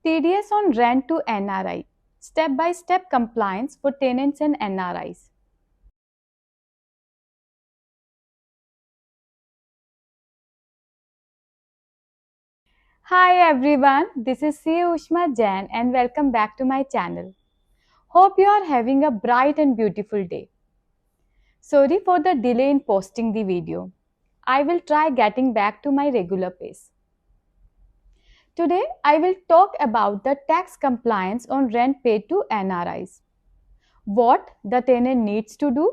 TDS on rent to NRI, step-by-step compliance for tenants and NRIs. Hi everyone, this is Ushma and welcome back to my channel. Hope you are having a bright and beautiful day. Sorry for the delay in posting the video. I will try getting back to my regular pace. Today, I will talk about the tax compliance on rent paid to NRIs. What the tenant needs to do,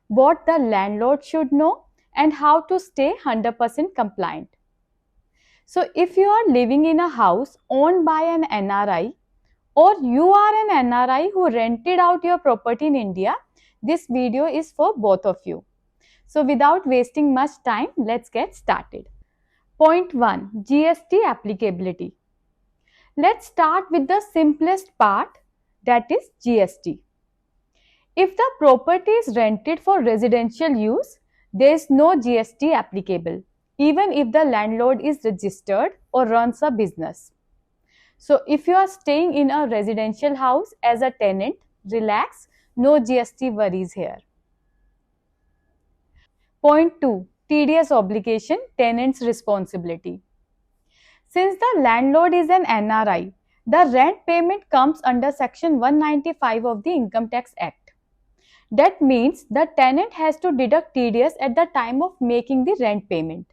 what the landlord should know, and how to stay 100% compliant. So, if you are living in a house owned by an NRI or you are an NRI who rented out your property in India, this video is for both of you. So, without wasting much time, let's get started. Point 1. GST applicability. Let's start with the simplest part, that is GST. If the property is rented for residential use, there is no GST applicable, even if the landlord is registered or runs a business. So, if you are staying in a residential house as a tenant, relax, no GST worries here. Point 2. TDS obligation, tenant's responsibility. Since the landlord is an NRI, the rent payment comes under Section 195 of the Income Tax Act. That means the tenant has to deduct TDS at the time of making the rent payment.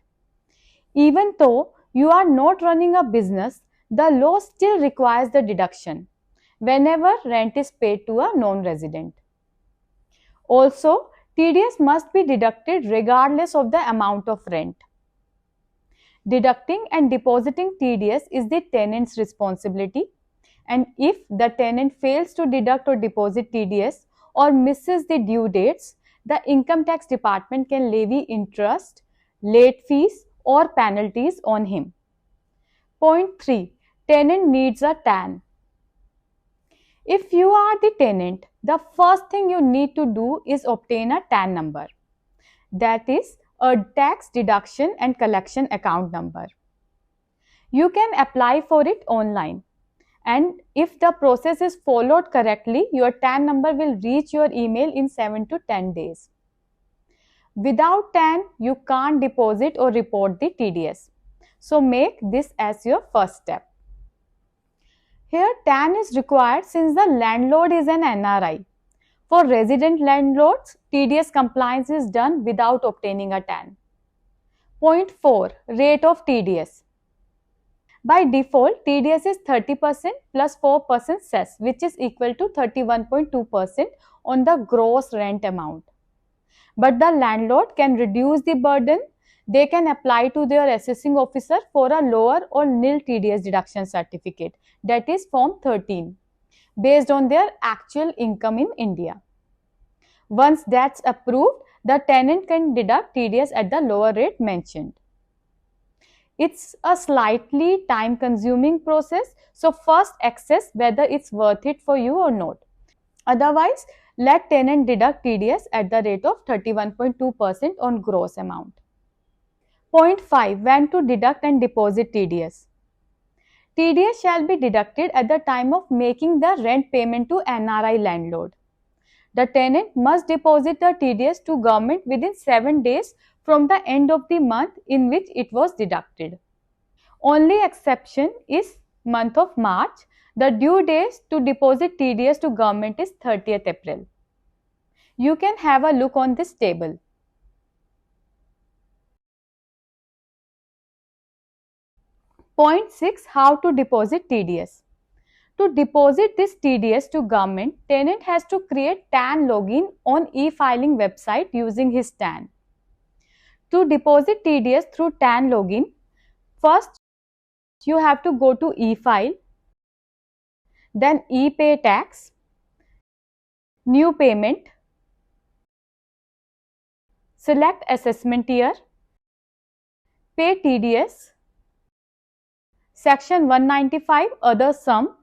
Even though you are not running a business, the law still requires the deduction whenever rent is paid to a non-resident. Also, TDS must be deducted regardless of the amount of rent. Deducting and depositing TDS is the tenant's responsibility, and if the tenant fails to deduct or deposit TDS or misses the due dates, the Income Tax Department can levy interest, late fees, or penalties on him. Point 3. Tenant needs a TAN. If you are the tenant, the first thing you need to do is obtain a TAN number. That is a tax deduction and collection account number. You can apply for it online, and if the process is followed correctly, your TAN number will reach your email in 7 to 10 days. Without TAN, you can't deposit or report the TDS. So make this as your first step. Here, TAN is required since the landlord is an NRI. For resident landlords, TDS compliance is done without obtaining a TAN. Point 4. Rate of TDS. By default, TDS is 30% plus 4% cess, which is equal to 31.2% on the gross rent amount. But the landlord can reduce the burden. They can apply to their assessing officer for a lower or nil TDS deduction certificate, that is Form 13, based on their actual income in India. Once that's approved, the tenant can deduct TDS at the lower rate mentioned. It's a slightly time-consuming process, so first assess whether it's worth it for you or not. Otherwise, let tenant deduct TDS at the rate of 31.2% on gross amount. Point 5. When to deduct and deposit TDS. TDS shall be deducted at the time of making the rent payment to NRI landlord. The tenant must deposit the TDS to government within 7 days from the end of the month in which it was deducted. Only exception is month of March. The due date to deposit TDS to government is 30th April. You can have a look on this table. Point 6. How to deposit TDS. To deposit this TDS to government, tenant has to create TAN login on e-filing website using his TAN. To deposit TDS through TAN login, first you have to go to e-file, then e-pay tax, new payment, select assessment year, pay TDS, Section 195 other sum,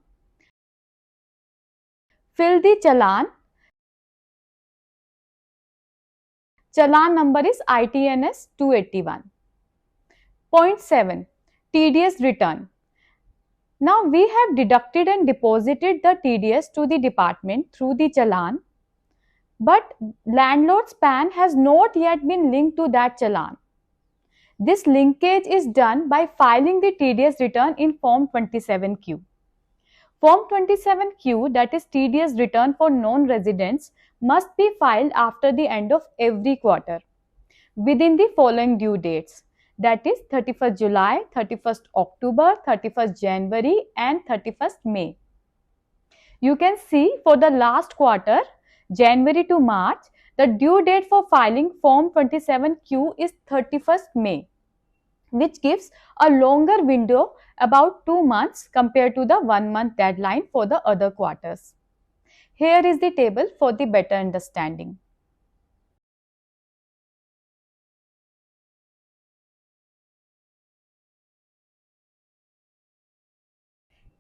fill the challan. Challan number is ITNS 281. Point 7. TDS return. Now we have deducted and deposited the TDS to the department through the challan, but landlord's PAN has not yet been linked to that challan. This linkage is done by filing the TDS return in Form 27Q. Form 27Q, that is TDS return for non-residents, must be filed after the end of every quarter within the following due dates, that is 31st July, 31st October, 31st January and 31st May. You can see for the last quarter, January to March, the due date for filing Form 27Q is 31st May, which gives a longer window, about 2 months compared to the 1 month deadline for the other quarters. Here is the table for the better understanding.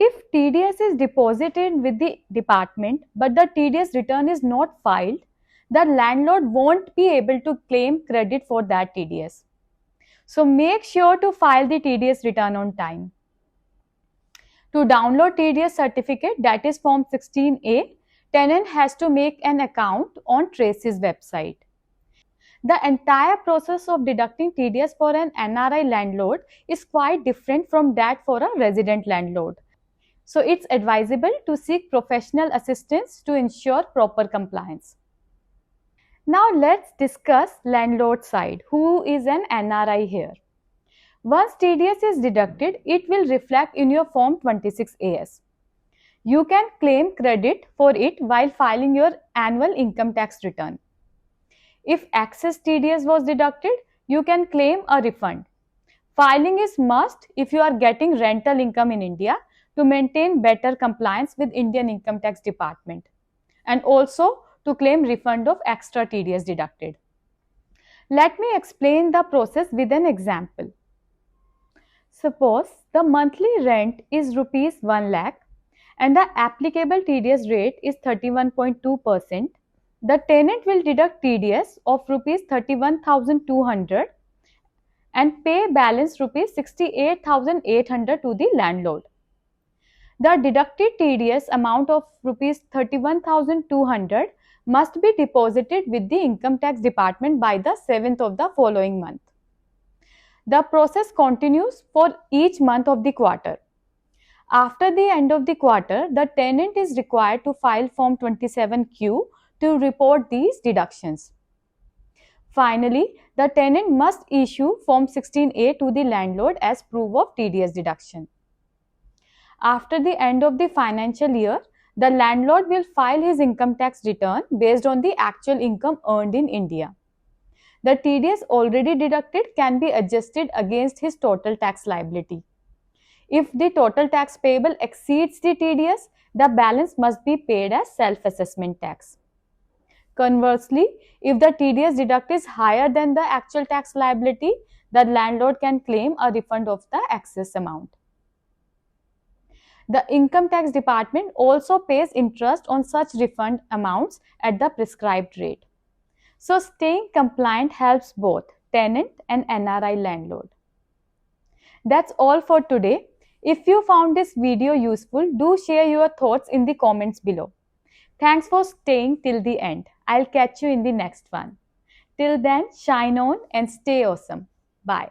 If TDS is deposited with the department but the TDS return is not filed, the landlord won't be able to claim credit for that TDS. So make sure to file the TDS return on time. To download TDS certificate, that is Form 16A, tenant has to make an account on Trace's website. The entire process of deducting TDS for an NRI landlord is quite different from that for a resident landlord. So it's advisable to seek professional assistance to ensure proper compliance. Now let's discuss landlord side, who is an NRI here. Once TDS is deducted, it will reflect in your Form 26AS. You can claim credit for it while filing your annual income tax return. If excess TDS was deducted, you can claim a refund. Filing is must if you are getting rental income in India to maintain better compliance with Indian Income Tax Department, and also to claim refund of extra TDS deducted. Let me explain the process with an example. Suppose the monthly rent is rupees 1 lakh and the applicable TDS rate is 31.2%. The tenant will deduct TDS of rupees 31,200 and pay balance rupees 68,800 to the landlord. The deducted TDS amount of rupees 31,200 must be deposited with the income tax department by the 7th of the following month. The process continues for each month of the quarter. After the end of the quarter, the tenant is required to file Form 27Q to report these deductions. Finally, the tenant must issue Form 16A to the landlord as proof of TDS deduction. After the end of the financial year, the landlord will file his income tax return based on the actual income earned in India. The TDS already deducted can be adjusted against his total tax liability. If the total tax payable exceeds the TDS, the balance must be paid as self-assessment tax. Conversely, if the TDS deduct is higher than the actual tax liability, the landlord can claim a refund of the excess amount. The income tax department also pays interest on such refund amounts at the prescribed rate. So staying compliant helps both tenant and NRI landlord. That's all for today. If you found this video useful, do share your thoughts in the comments below. Thanks for staying till the end. I'll catch you in the next one. Till then, shine on and stay awesome. Bye.